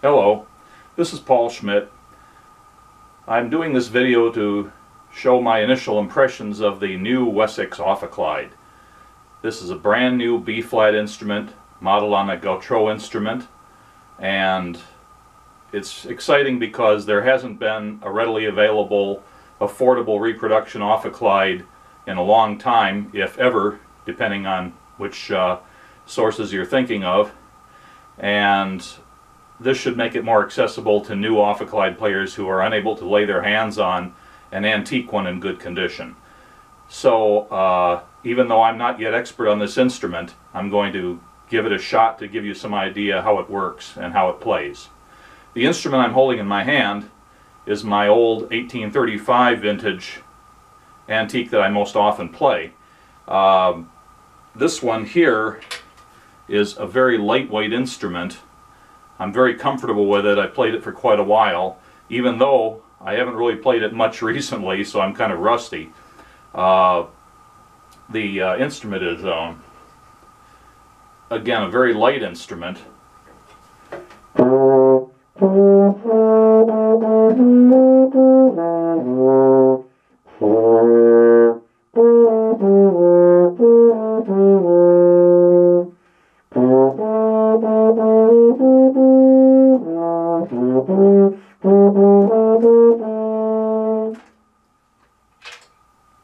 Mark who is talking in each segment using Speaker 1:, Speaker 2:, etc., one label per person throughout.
Speaker 1: Hello, this is Paul Schmidt. I'm doing this video to show my initial impressions of the new Wessex ophicleide. This is a brand new B-flat instrument modeled on a Gautrot instrument, and it's exciting because there hasn't been a readily available, affordable reproduction ophicleide in a long time, if ever, depending on which sources you're thinking of. And this should make it more accessible to new ophicleide players who are unable to lay their hands on an antique one in good condition. So even though I'm not yet expert on this instrument, I'm going to give it a shot to give you some idea how it works and how it plays. The instrument I'm holding in my hand is my old 1835 vintage antique that I most often play. This one here is a very lightweight instrument. I'm very comfortable with it. I played it for quite a while, even though I haven't really played it much recently, so I'm kind of rusty. The instrument is, again, a very light instrument.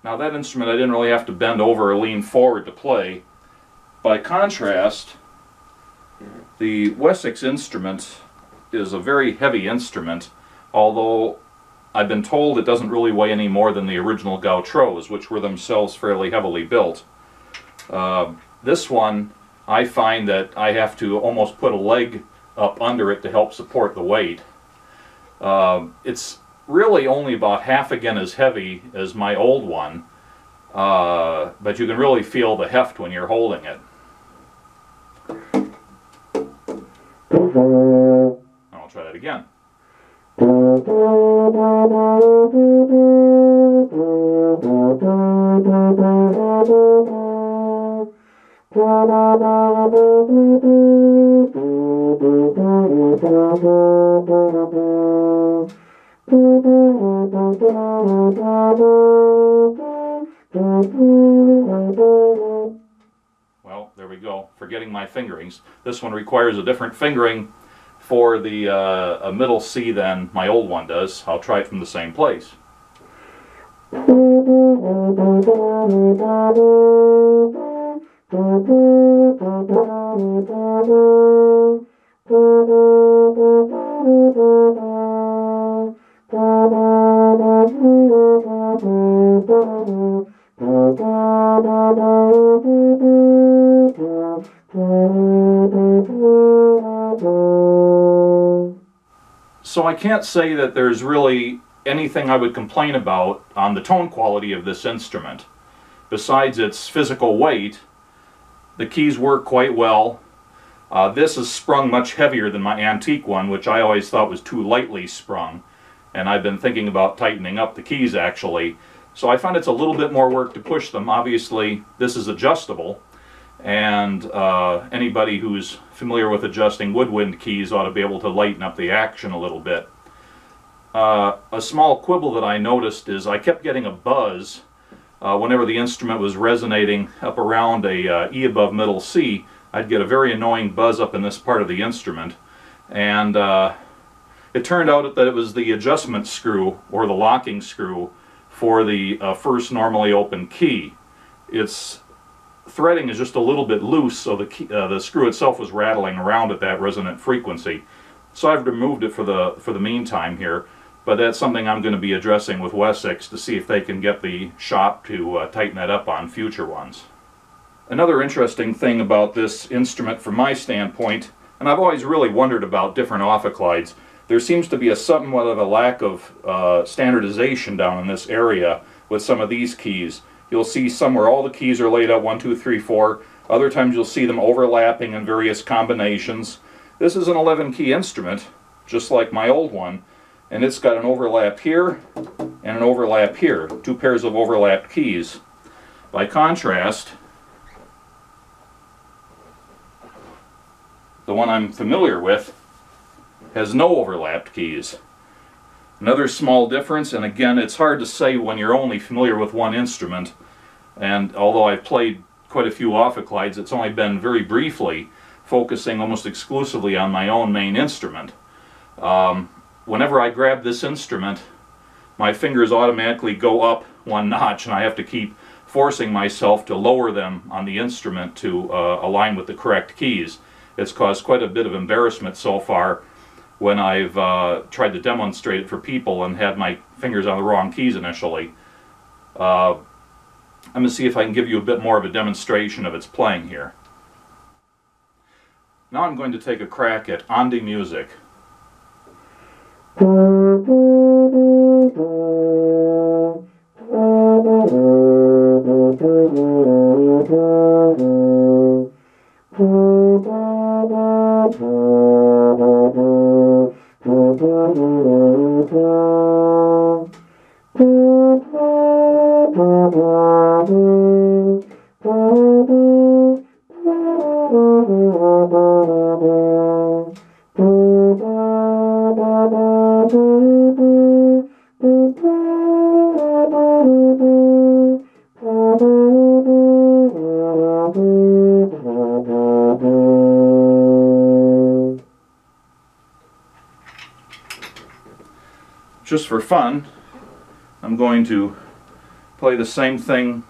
Speaker 1: Now that instrument I didn't really have to bend over or lean forward to play. By contrast, the Wessex instrument is a very heavy instrument, although I've been told it doesn't really weigh any more than the original Gautrots, which were themselves fairly heavily built. This one, I find that I have to almost put a leg up under it to help support the weight. It's really only about half again as heavy as my old one, but you can really feel the heft when you're holding it. I'll try that again. Well, there we go. Forgetting my fingerings. This one requires a different fingering for the a middle C than my old one does. I'll try it from the same place. So I can't say that there's really anything I would complain about on the tone quality of this instrument. Besides its physical weight, the keys work quite well. This is sprung much heavier than my antique one, which I always thought was too lightly sprung. And I've been thinking about tightening up the keys actually. So I find it's a little bit more work to push them. Obviously, this is adjustable, and anybody who's familiar with adjusting woodwind keys ought to be able to lighten up the action a little bit. A small quibble that I noticed is I kept getting a buzz whenever the instrument was resonating up around a E above middle C. I'd get a very annoying buzz up in this part of the instrument, and it turned out that it was the adjustment screw, or the locking screw, for the first normally open key. Its threading is just a little bit loose, so the screw itself was rattling around at that resonant frequency. So I've removed it for the meantime here, but that's something I'm going to be addressing with Wessex to see if they can get the shop to tighten that up on future ones. Another interesting thing about this instrument from my standpoint, and I've always really wondered about different ophicleides, there seems to be a somewhat of a lack of standardization down in this area with some of these keys. You'll see some where all the keys are laid out 1, 2, 3, 4. Other times you'll see them overlapping in various combinations. This is an 11-key instrument, just like my old one, and it's got an overlap here and an overlap here, 2 pairs of overlapped keys. By contrast, the one I'm familiar with has no overlapped keys. Another small difference, and again it's hard to say when you're only familiar with one instrument, and although I've played quite a few ophicleides, it's only been very briefly, focusing almost exclusively on my own main instrument. Whenever I grab this instrument, my fingers automatically go up one notch, and I have to keep forcing myself to lower them on the instrument to align with the correct keys. It's caused quite a bit of embarrassment so far when I've tried to demonstrate it for people and had my fingers on the wrong keys initially. I'm going to see if I can give you a bit more of a demonstration of its playing here. Now I'm going to take a crack at Ande music. Just for fun, I'm going to play the same thing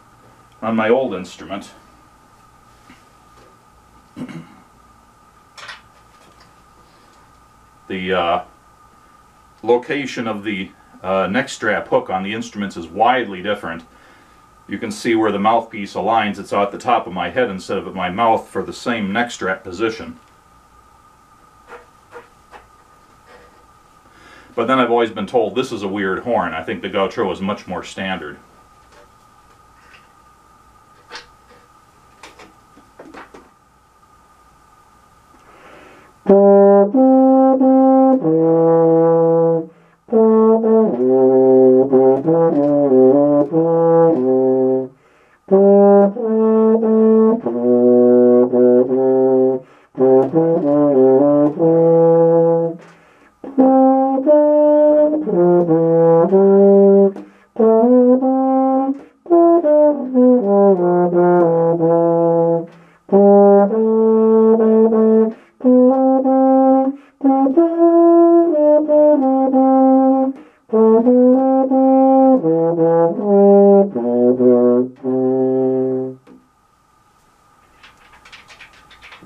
Speaker 1: on my old instrument. The location of the neck strap hook on the instruments is widely different. You can see where the mouthpiece aligns. It's at the top of my head instead of at my mouth for the same neck strap position. But then I've always been told this is a weird horn. I think the Gautrot is much more standard.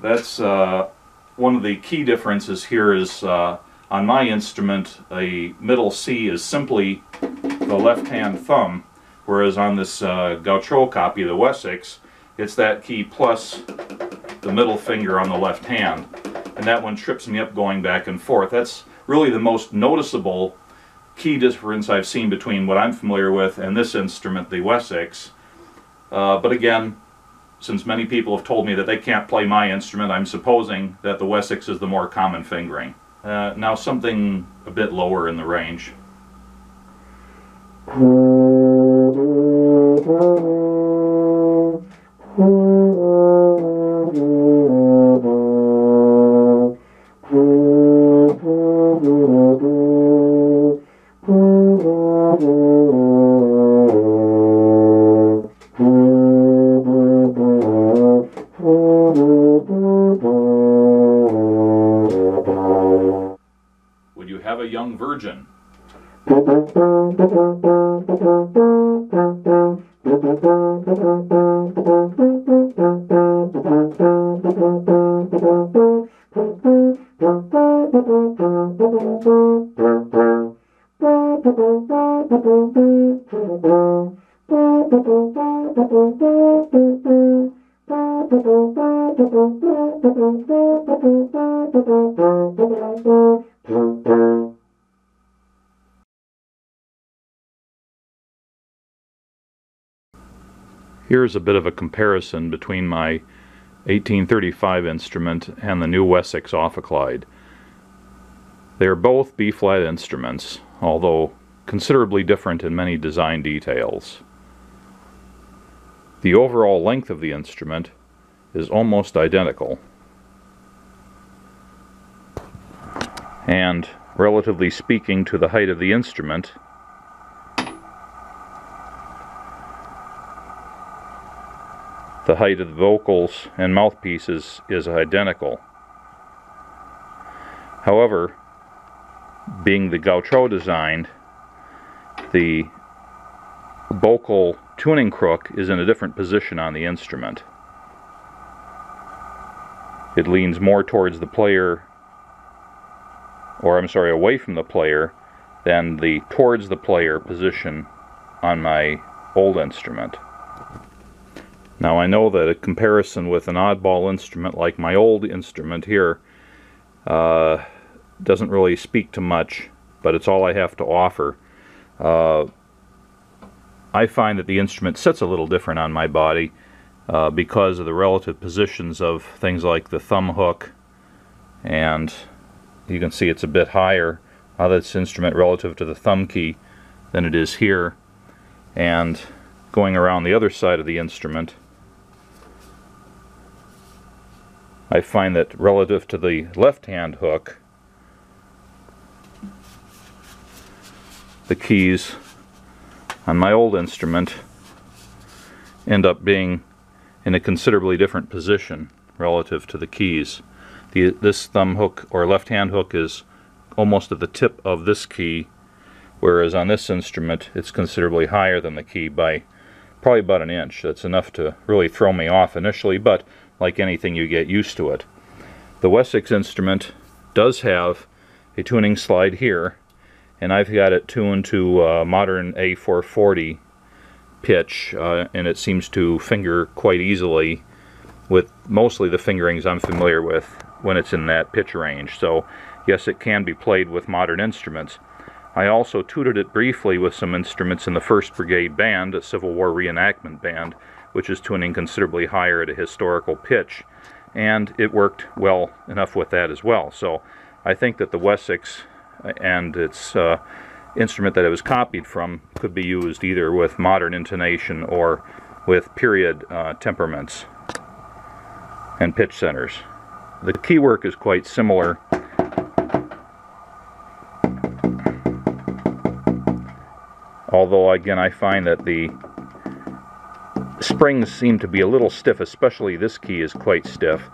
Speaker 1: That's one of the key differences here is on my instrument a middle C is simply the left hand thumb, whereas on this Gautrot copy of the Wessex it's that key plus the middle finger on the left hand, and that one trips me up going back and forth. That's really the most noticeable key difference I've seen between what I'm familiar with and this instrument, the Wessex. But again, since many people have told me that they can't play my instrument, I'm supposing that the Wessex is the more common fingering. Now something a bit lower in the range. Would you have a young virgin? Here's a bit of a comparison between my 1835 instrument and the new Wessex ophicleide. They are both B-flat instruments, although considerably different in many design details. The overall length of the instrument is almost identical, And relatively speaking to the height of the instrument, the height of the vocals and mouthpieces is identical. However, being the Gautrot design, the vocal tuning crook is in a different position on the instrument. It leans more towards the player, or I'm sorry, away from the player, than the towards the player position on my old instrument. Now I know that a comparison with an oddball instrument like my old instrument here doesn't really speak to much, but it's all I have to offer. I find that the instrument sits a little different on my body because of the relative positions of things like the thumb hook, and you can see it's a bit higher on this instrument relative to the thumb key than it is here. And going around the other side of the instrument, I find that relative to the left hand hook, the keys on my old instrument end up being in a considerably different position relative to the keys. This thumb hook or left hand hook is almost at the tip of this key, whereas on this instrument it's considerably higher than the key by probably about an inch. That's enough to really throw me off initially, but like anything, you get used to it. The Wessex instrument does have a tuning slide here, and I've got it tuned to modern A440 pitch, and it seems to finger quite easily with mostly the fingerings I'm familiar with when it's in that pitch range. So yes, it can be played with modern instruments. I also tutored it briefly with some instruments in the 1st Brigade Band, a Civil War reenactment band, which is tuning considerably higher at a historical pitch, and it worked well enough with that as well. So I think that the Wessex and its instrument that it was copied from could be used either with modern intonation or with period temperaments and pitch centers. The key work is quite similar, although again I find that the springs seem to be a little stiff, especially this key is quite stiff,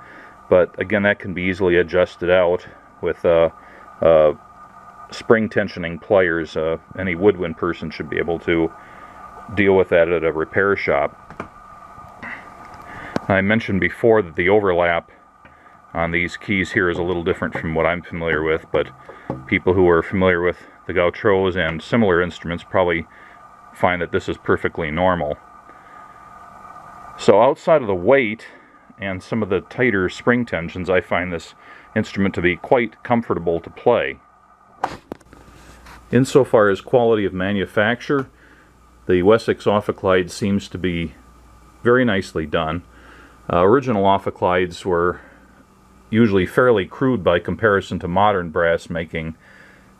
Speaker 1: but again that can be easily adjusted out with spring tensioning pliers. Any woodwind person should be able to deal with that at a repair shop. I mentioned before that the overlap on these keys here is a little different from what I'm familiar with, but people who are familiar with the Gautrots and similar instruments probably find that this is perfectly normal. So outside of the weight and some of the tighter spring tensions, I find this instrument to be quite comfortable to play. Insofar as quality of manufacture, the Wessex ophicleide seems to be very nicely done. Original ophicleides were usually fairly crude by comparison to modern brass making,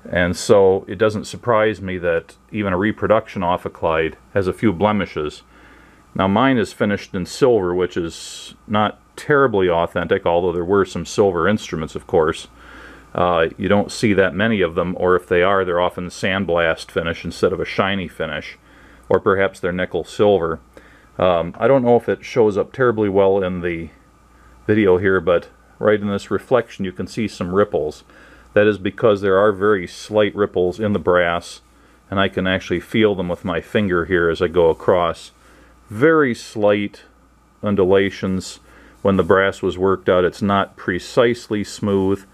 Speaker 1: and so it doesn't surprise me that even a reproduction ophicleide has a few blemishes. Now mine is finished in silver, which is not terribly authentic, although there were some silver instruments, of course. You don't see that many of them, or if they are, they're often sandblast finish instead of a shiny finish, or perhaps they're nickel silver. I don't know if it shows up terribly well in the video here, but right in this reflection you can see some ripples. That is because there are very slight ripples in the brass, and I can actually feel them with my finger here as I go across. Very slight undulations. When the brass was worked out, it's not precisely smooth,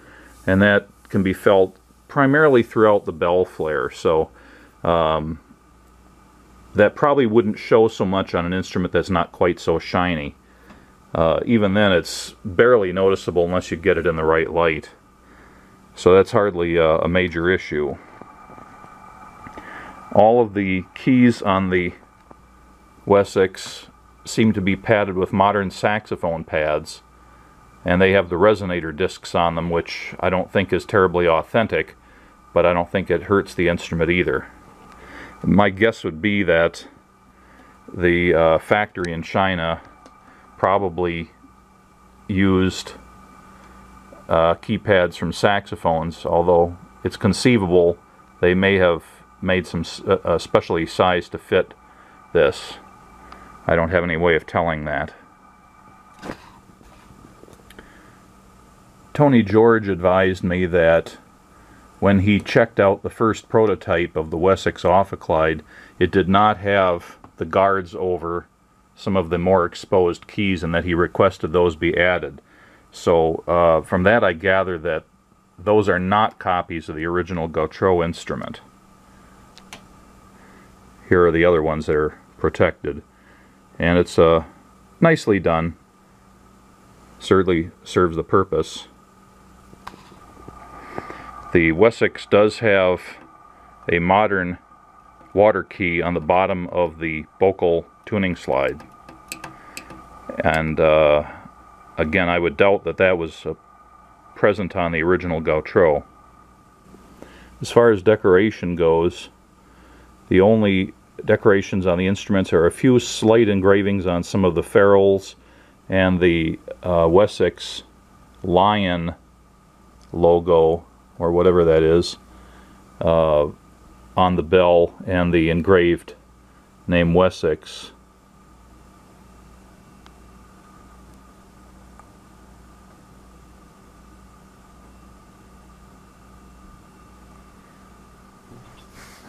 Speaker 1: and that can be felt primarily throughout the bell flare. So that probably wouldn't show so much on an instrument that's not quite so shiny. Even then, it's barely noticeable unless you get it in the right light. So that's hardly a major issue. All of the keys on the Wessex seem to be padded with modern saxophone pads, and they have the resonator discs on them, which I don't think is terribly authentic, but I don't think it hurts the instrument either. My guess would be that the factory in China probably used keypads from saxophones, although it's conceivable they may have made some specially sized to fit this. I don't have any way of telling that. Tony George advised me that when he checked out the first prototype of the Wessex ophicleide, it did not have the guards over some of the more exposed keys, and that he requested those be added. So from that I gather that those are not copies of the original Gautrot instrument. Here are the other ones that are protected, and it's nicely done. Certainly serves the purpose. The Wessex does have a modern water key on the bottom of the vocal tuning slide, and again, I would doubt that that was present on the original Gautrot. As far as decoration goes, the only decorations on the instruments are a few slight engravings on some of the ferrules and the Wessex lion logo, or whatever that is, on the bell, and the engraved name Wessex.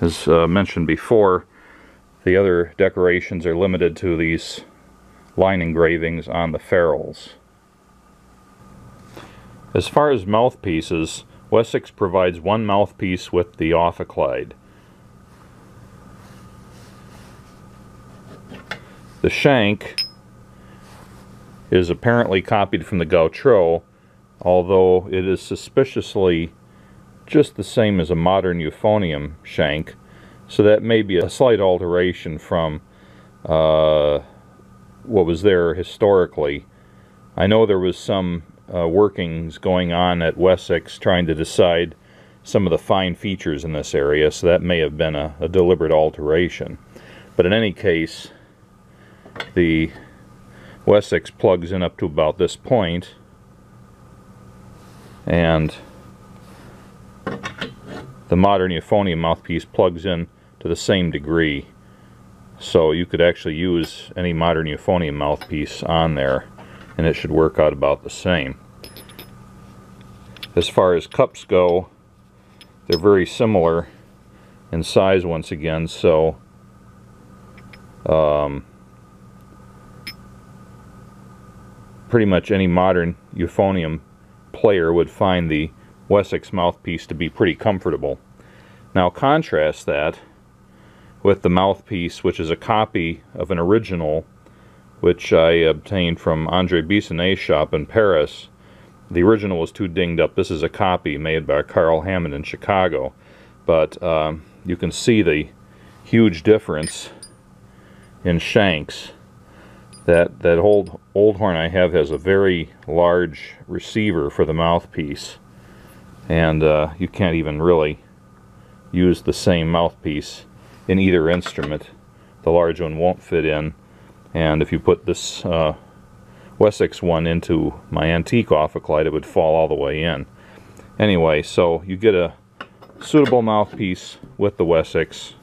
Speaker 1: As mentioned before, the other decorations are limited to these line engravings on the ferrules. As far as mouthpieces, Wessex provides one mouthpiece with the ophicleide. The shank is apparently copied from the Gautrot, although it is suspiciously just the same as a modern euphonium shank, so that may be a slight alteration from what was there historically. I know there was some workings going on at Wessex trying to decide some of the fine features in this area, so that may have been a deliberate alteration. But in any case, the Wessex plugs in up to about this point, and the modern euphonium mouthpiece plugs in to the same degree. So you could actually use any modern euphonium mouthpiece on there, and it should work out about the same. As far as cups go, they're very similar in size once again, so pretty much any modern euphonium player would find the Wessex mouthpiece to be pretty comfortable. Now contrast that with the mouthpiece, which is a copy of an original which I obtained from Andre Bissonnet's shop in Paris. The original was too dinged up. This is a copy made by Carl Hammond in Chicago, but you can see the huge difference in shanks. That old horn I have has a very large receiver for the mouthpiece, and you can't even really use the same mouthpiece in either instrument. The large one won't fit in, and if you put this Wessex one into my antique ophicleide, it would fall all the way in. Anyway, so you get a suitable mouthpiece with the Wessex,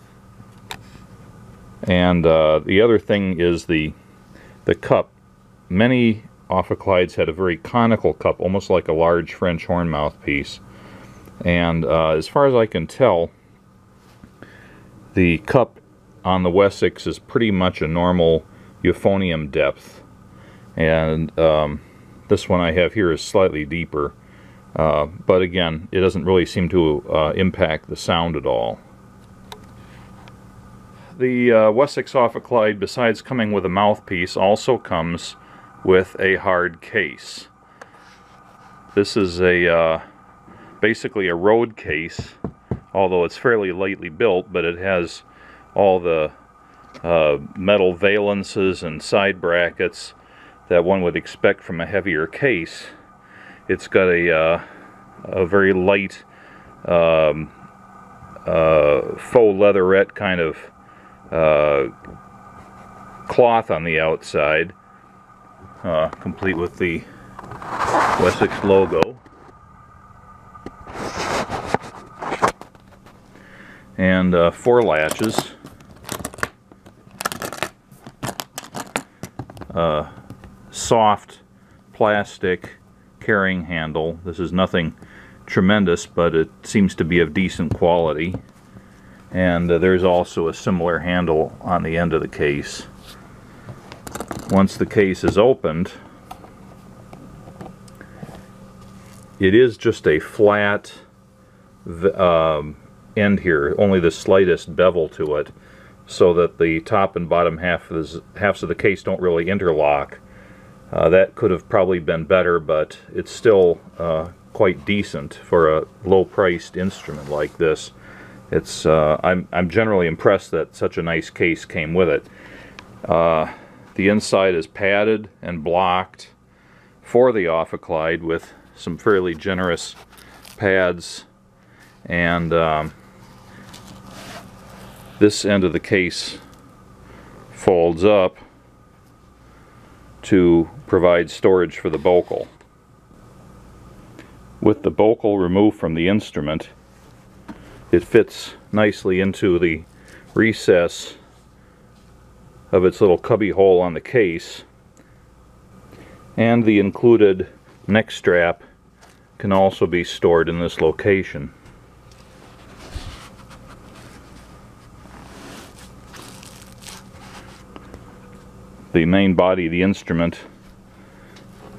Speaker 1: and the other thing is the cup. Many ophicleides had a very conical cup, almost like a large French horn mouthpiece, and as far as I can tell, the cup on the Wessex is pretty much a normal euphonium depth, and this one I have here is slightly deeper, but again, it doesn't really seem to impact the sound at all. The Wessex ophicleide, besides coming with a mouthpiece, also comes with a hard case. This is a basically a road case, although it's fairly lightly built, but it has all the metal valences and side brackets that one would expect from a heavier case. It's got a very light faux leatherette kind of cloth on the outside, complete with the Wessex logo. and 4 latches. Soft plastic carrying handle. This is nothing tremendous, but it seems to be of decent quality. And there's also a similar handle on the end of the case. Once the case is opened, it is just a flat end here, only the slightest bevel to it, so that the top and bottom halves of the case don't really interlock. That could have probably been better, but it's still quite decent for a low-priced instrument like this. It's I'm generally impressed that such a nice case came with it. The inside is padded and blocked for the ophicleide with some fairly generous pads, and this end of the case folds up to provide storage for the bocal. With the bocal removed from the instrument, it fits nicely into the recess of its little cubby hole on the case, and the included neck strap can also be stored in this location. The main body of the instrument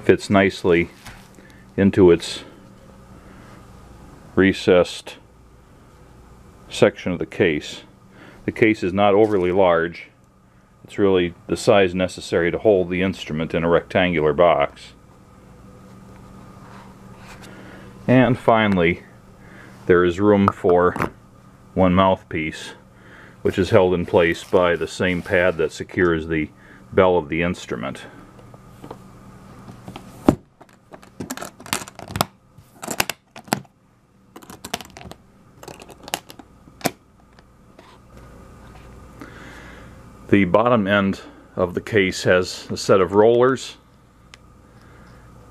Speaker 1: fits nicely into its recessed section of the case. The case is not overly large. It's really the size necessary to hold the instrument in a rectangular box. And finally, there is room for one mouthpiece, which is held in place by the same pad that secures the bell of the instrument. The bottom end of the case has a set of rollers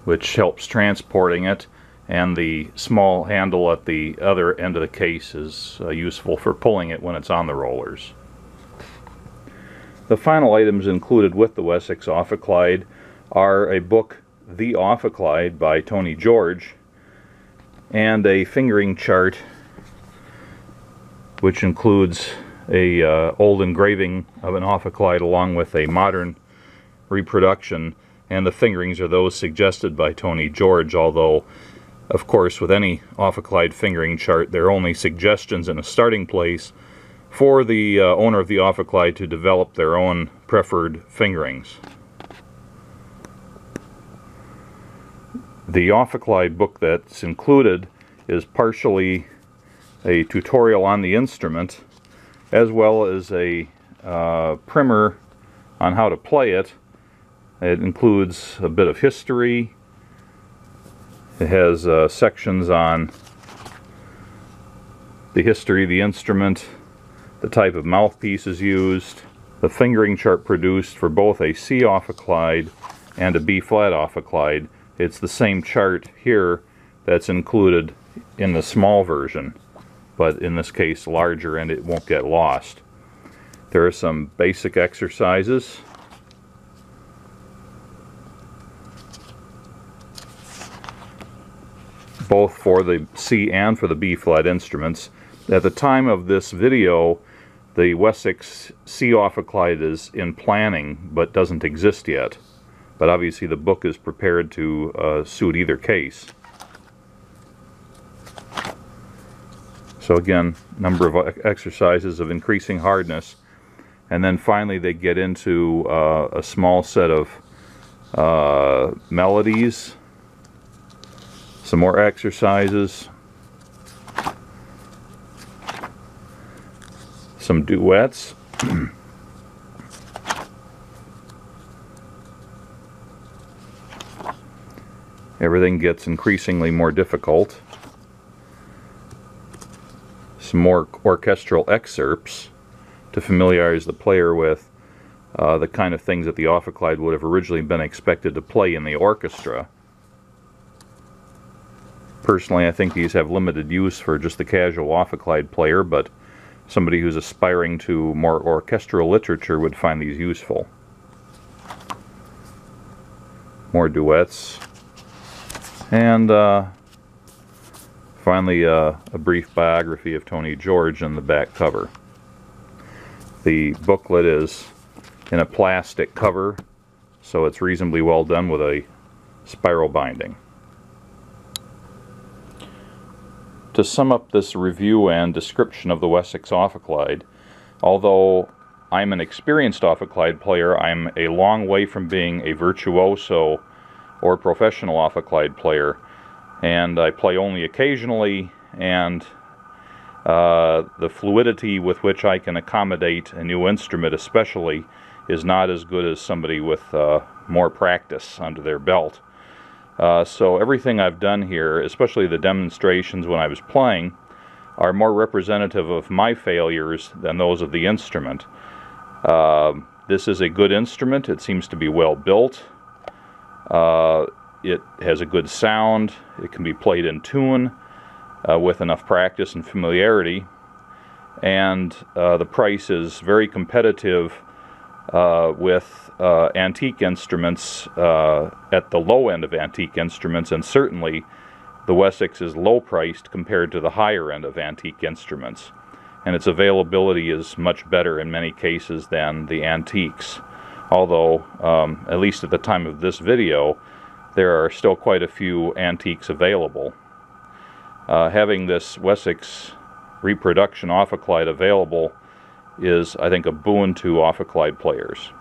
Speaker 1: which helps transporting it, and the small handle at the other end of the case is useful for pulling it when it's on the rollers. The final items included with the Wessex ophicleide are a book, The Ophicleide by Tony George, and a fingering chart which includes a old engraving of an ophicleide along with a modern reproduction, and the fingerings are those suggested by Tony George, although of course with any ophicleide fingering chart they're only suggestions in a starting place for the owner of the ophicleide to develop their own preferred fingerings. The ophicleide book that's included is partially a tutorial on the instrument, as well as a primer on how to play it. It includes a bit of history. It has sections on the history of the instrument, the type of mouthpieces used, the fingering chart produced for both a C ophicleide and a B flat ophicleide. It's the same chart here that's included in the small version, but in this case larger, and it won't get lost. There are some basic exercises. Both for the C and for the B flat instruments. At the time of this video, the Wessex C ophicleide is in planning but doesn't exist yet. But obviously the book is prepared to suit either case. So again, number of exercises of increasing hardness, and then finally they get into a small set of melodies, some more exercises, some duets, everything gets increasingly more difficult. Some more orchestral excerpts to familiarize the player with the kind of things that the ophicleide would have originally been expected to play in the orchestra. Personally, I think these have limited use for just the casual ophicleide player, but somebody who's aspiring to more orchestral literature would find these useful. More duets. And finally a brief biography of Tony George in the back cover. The booklet is in a plastic cover, so it's reasonably well done with a spiral binding. To sum up this review and description of the Wessex ophicleide, although I'm an experienced ophicleide player, I'm a long way from being a virtuoso or professional ophicleide player, and I play only occasionally, and the fluidity with which I can accommodate a new instrument especially is not as good as somebody with more practice under their belt. So everything I've done here, especially the demonstrations when I was playing, are more representative of my failures than those of the instrument. This is a good instrument. It seems to be well built. It has a good sound. It can be played in tune with enough practice and familiarity. And the price is very competitive with antique instruments at the low end of antique instruments, and certainly the Wessex is low priced compared to the higher end of antique instruments, and its availability is much better in many cases than the antiques, although at least at the time of this video there are still quite a few antiques available. Having this Wessex reproduction ophicleide available is, I think, a boon to ophicleide players.